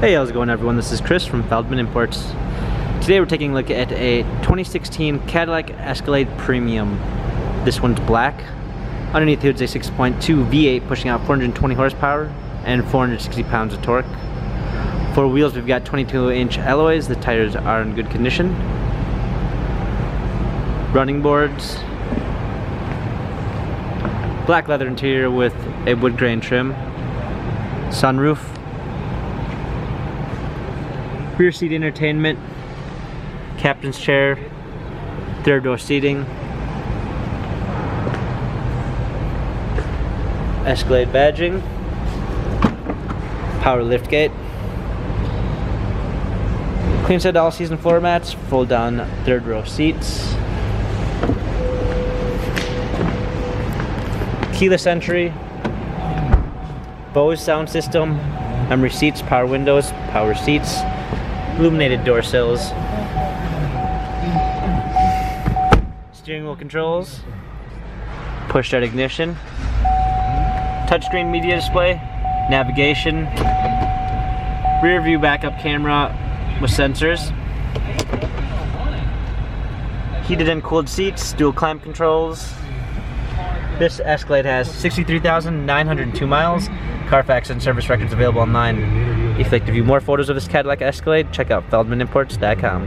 Hey, how's it going everyone? This is Chris from Feldmann Imports. Today we're taking a look at a 2016 Cadillac Escalade Premium. This one's black. Underneath the hood is a 6.2 V8 pushing out 420 horsepower and 460 pounds of torque. For wheels we've got 22-inch alloys. The tires are in good condition. Running boards. Black leather interior with a wood grain trim. Sunroof. Rear seat entertainment, captain's chair, third row seating, Escalade badging, power liftgate, clean set all season floor mats, fold down third row seats, keyless entry, Bose sound system, memory seats, power windows, power seats, illuminated door sills, steering wheel controls, push start ignition, touchscreen media display, navigation, rear view backup camera with sensors, heated and cooled seats, dual climate controls. This Escalade has 63,902 miles. Carfax and service records available online. If you'd like to view more photos of this Cadillac Escalade, check out feldmanimports.com.